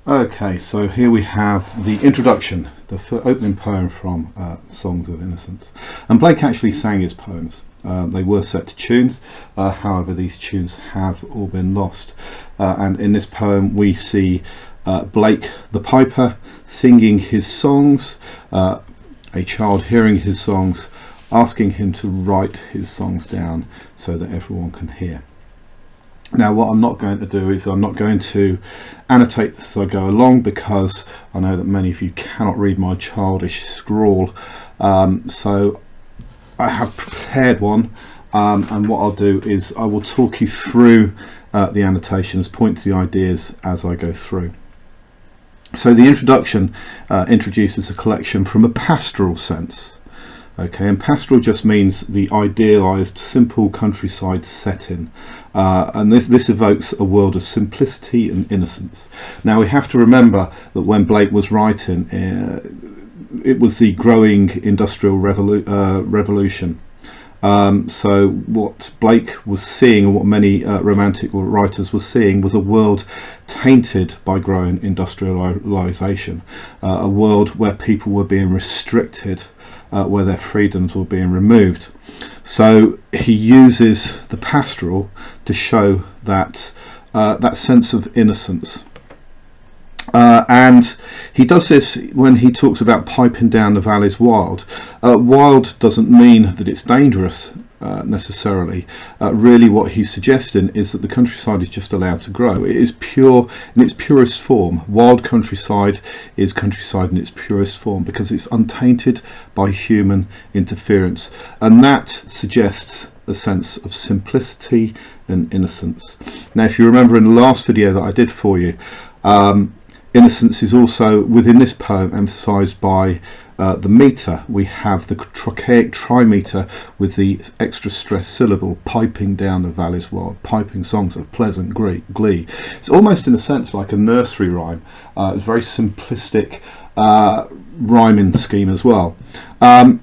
Okay, so here we have the introduction, the opening poem from Songs of Innocence. And Blake actually sang his poems. They were set to tunes, however these tunes have all been lost. And in this poem we see Blake the piper singing his songs, a child hearing his songs, asking him to write his songs down so that everyone can hear. Now what I'm not going to do is I'm not going to annotate this as I go along, because I know that many of you cannot read my childish scrawl, so I have prepared one, and what I'll do is I will talk you through the annotations, point to the ideas as I go through. So the introduction introduces a collection from a pastoral sense. Okay, and pastoral just means the idealised, simple countryside setting, and this evokes a world of simplicity and innocence. Now we have to remember that when Blake was writing, it was the growing industrial revolution. So what Blake was seeing, and what many romantic writers were seeing, was a world tainted by growing industrialisation, a world where people were being restricted, where their freedoms were being removed. So he uses the pastoral to show that that sense of innocence, and he does this when he talks about piping down the valleys wild. Wild doesn't mean that it's dangerous necessarily. Really what he's suggesting is that the countryside is just allowed to grow. It is pure in its purest form. Wild countryside is countryside in its purest form because it's untainted by human interference, and that suggests a sense of simplicity and innocence. Now if you remember in the last video that I did for you, innocence is also within this poem emphasised by the metre. We have the trochaic trimeter with the extra stressed syllable, piping down the valleys wild, piping songs of pleasant glee. It's almost in a sense like a nursery rhyme. It's a very simplistic rhyming scheme as well. That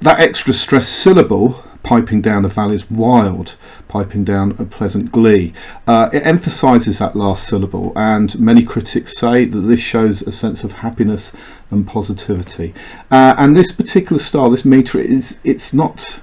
extra stressed syllable, piping down the valleys wild, piping down a pleasant glee, it emphasises that last syllable, and many critics say that this shows a sense of happiness and positivity. And this particular style, this metre, it's not,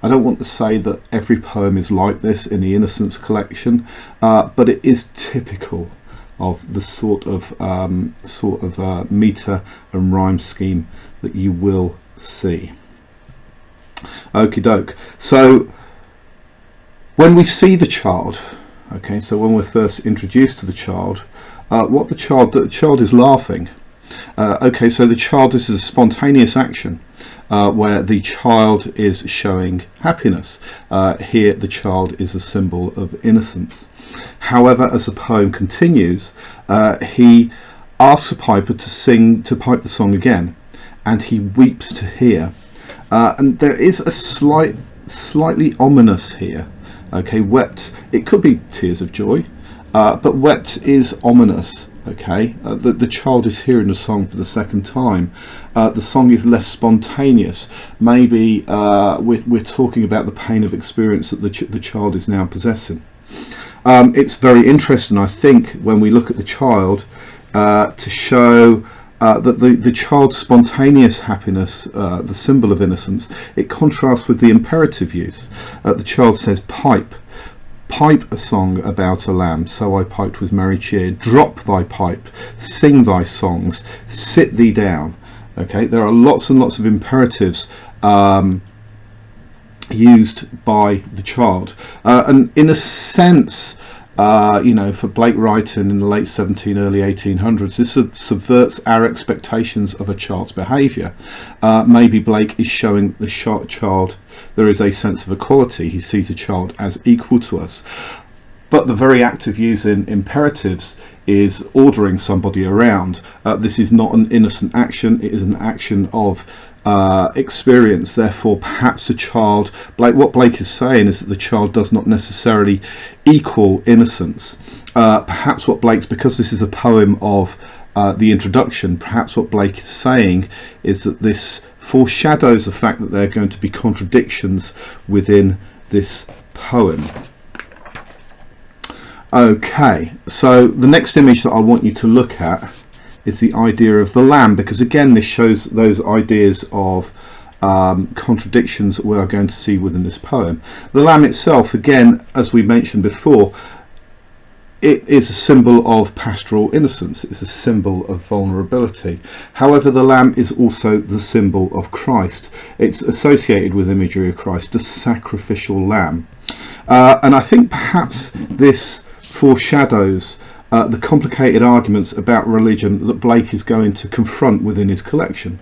I don't want to say that every poem is like this in the Innocence collection, but it is typical of the sort of metre and rhyme scheme that you will see. Okie doke. So when we see the child, okay, so when we're first introduced to the child, the child is laughing. Okay, so the child is a spontaneous action where the child is showing happiness. Here the child is a symbol of innocence. However, as the poem continues, he asks the piper to pipe the song again, and he weeps to hear. And there is a slightly ominous here. Okay, wept, it could be tears of joy, but wept is ominous. Okay, the child is hearing the song for the second time. The song is less spontaneous. Maybe we're talking about the pain of experience that the child is now possessing. It's very interesting, I think, when we look at the child, to show that the child's spontaneous happiness, the symbol of innocence, it contrasts with the imperative use. The child says, pipe a song about a lamb, so I piped with merry cheer. Drop thy pipe, sing thy songs, sit thee down. Okay, there are lots and lots of imperatives used by the child, and in a sense, for Blake writing in the late early 1800s, this subverts our expectations of a child's behaviour. Maybe Blake is showing the child there is a sense of equality. He sees a child as equal to us. But the very act of using imperatives is ordering somebody around. This is not an innocent action, it is an action of experience. Therefore perhaps the child, what Blake is saying is that the child does not necessarily equal innocence. Perhaps what Blake's, because this is a poem of the introduction, perhaps what Blake is saying is that this foreshadows the fact that there are going to be contradictions within this poem. Okay, so the next image that I want you to look at is the idea of the lamb, because again this shows those ideas of contradictions that we are going to see within this poem. The lamb itself, again, as we mentioned before, it is a symbol of pastoral innocence. It's a symbol of vulnerability. However, the lamb is also the symbol of Christ. It's associated with imagery of Christ, the sacrificial lamb. And I think perhaps this foreshadows the complicated arguments about religion that Blake is going to confront within his collection.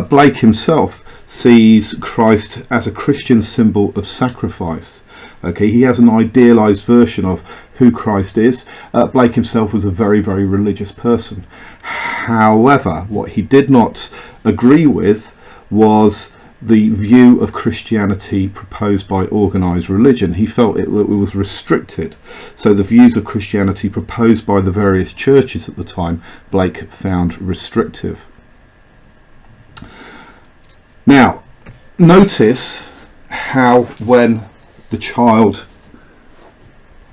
Blake himself sees Christ as a Christian symbol of sacrifice. Okay, he has an idealized version of who Christ is. Blake himself was a very, very religious person. However, what he did not agree with was the view of Christianity proposed by organised religion. He felt it was restricted. So the views of Christianity proposed by the various churches at the time, Blake found restrictive. Now, notice how when the child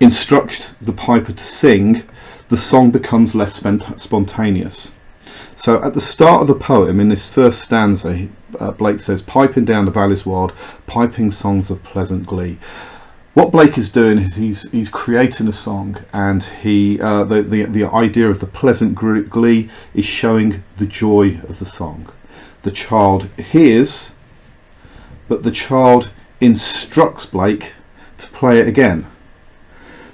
instructs the piper to sing, the song becomes less spontaneous. So at the start of the poem, in this first stanza, Blake says, "Piping down the valleys wild, piping songs of pleasant glee." What Blake is doing is he's creating a song, and the idea of the pleasant glee is showing the joy of the song. The child hears, but the child instructs Blake to play it again.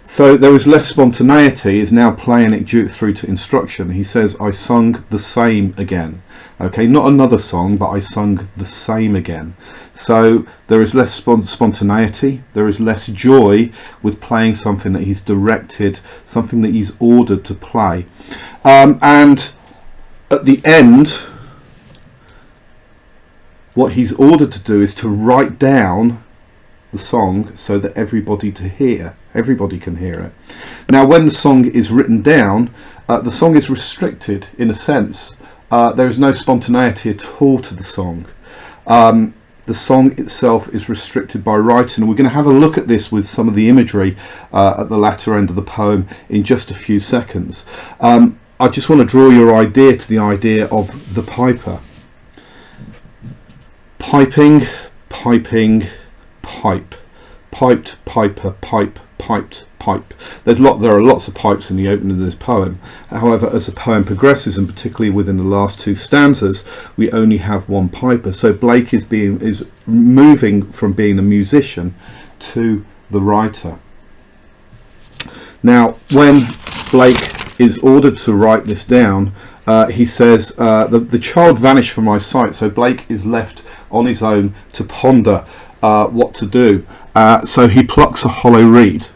So there is less spontaneity, is now playing it through to instruction. He says, "I sung the same again." Okay, not another song, but I sung the same again. So there is less spontaneity, there is less joy with playing something that he's directed, something that he's ordered to play. And at the end, what he's ordered to do is to write down the song so that everybody can hear it. Now, when the song is written down, the song is restricted in a sense. There is no spontaneity at all to the song. The song itself is restricted by writing, and we're going to have a look at this with some of the imagery at the latter end of the poem in just a few seconds. I just want to draw your idea to the idea of the piper. Piping, piping, pipe. Piped, piper, pipe, piped, pipe. There are lots of pipes in the opening of this poem. However, as the poem progresses, and particularly within the last two stanzas, we only have one piper. So Blake is moving from being a musician to the writer. Now, when Blake is ordered to write this down, he says, the child vanished from my sight. So Blake is left on his own to ponder what to do. So he plucks a hollow reed.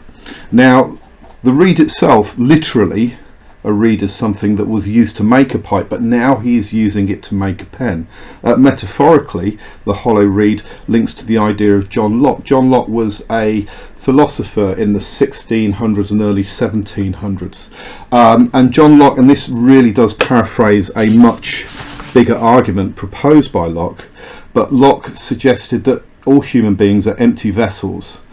Now, the reed itself, literally, a reed is something that was used to make a pipe, but now he is using it to make a pen. Metaphorically, the hollow reed links to the idea of John Locke. John Locke was a philosopher in the 1600s and early 1700s. And John Locke, and this really does paraphrase a much bigger argument proposed by Locke, but Locke suggested that all human beings are empty vessels.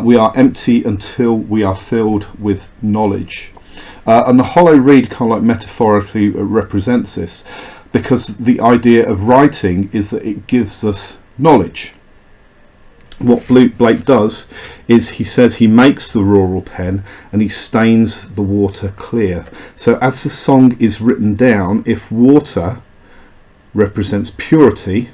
We are empty until we are filled with knowledge. And the hollow reed kind of like metaphorically represents this, because the idea of writing is that it gives us knowledge. What Blake does is he says he makes the rural pen and he stains the water clear. So as the song is written down, if water represents purity,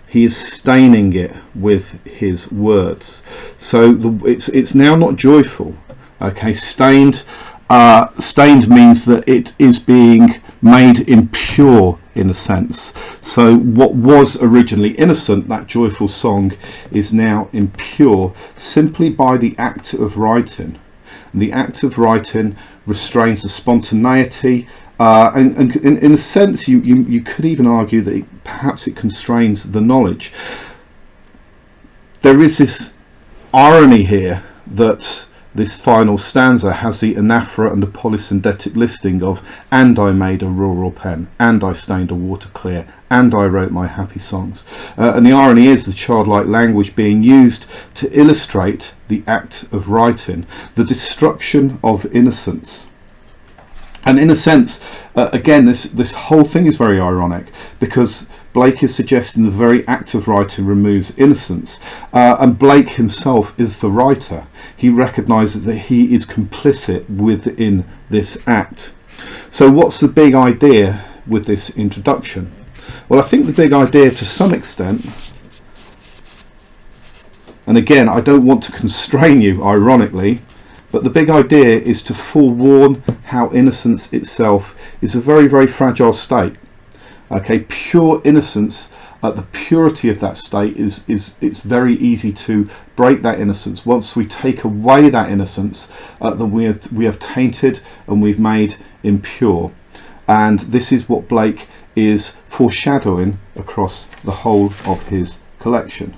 he is staining it with his words. So it's now not joyful. Okay, stained means that it is being made impure in a sense. So what was originally innocent, that joyful song, is now impure simply by the act of writing. And the act of writing restrains the spontaneity. And in a sense, you could even argue that perhaps it constrains the knowledge. There is this irony here that this final stanza has the anaphora and the polysyndetic listing of "and I made a rural pen, and I stained a water clear, and I wrote my happy songs." And the irony is the childlike language being used to illustrate the act of writing, the destruction of innocence. And in a sense, again, this whole thing is very ironic, because Blake is suggesting the very act of writing removes innocence, and Blake himself is the writer. He recognises that he is complicit within this act. So what's the big idea with this introduction? Well, I think the big idea to some extent, and again, I don't want to constrain you, ironically, but the big idea is to forewarn how innocence itself is a very, very fragile state. Okay, pure innocence, the purity of that state it's very easy to break that innocence. Once we take away that innocence, then we have tainted and we've made impure. And this is what Blake is foreshadowing across the whole of his collection.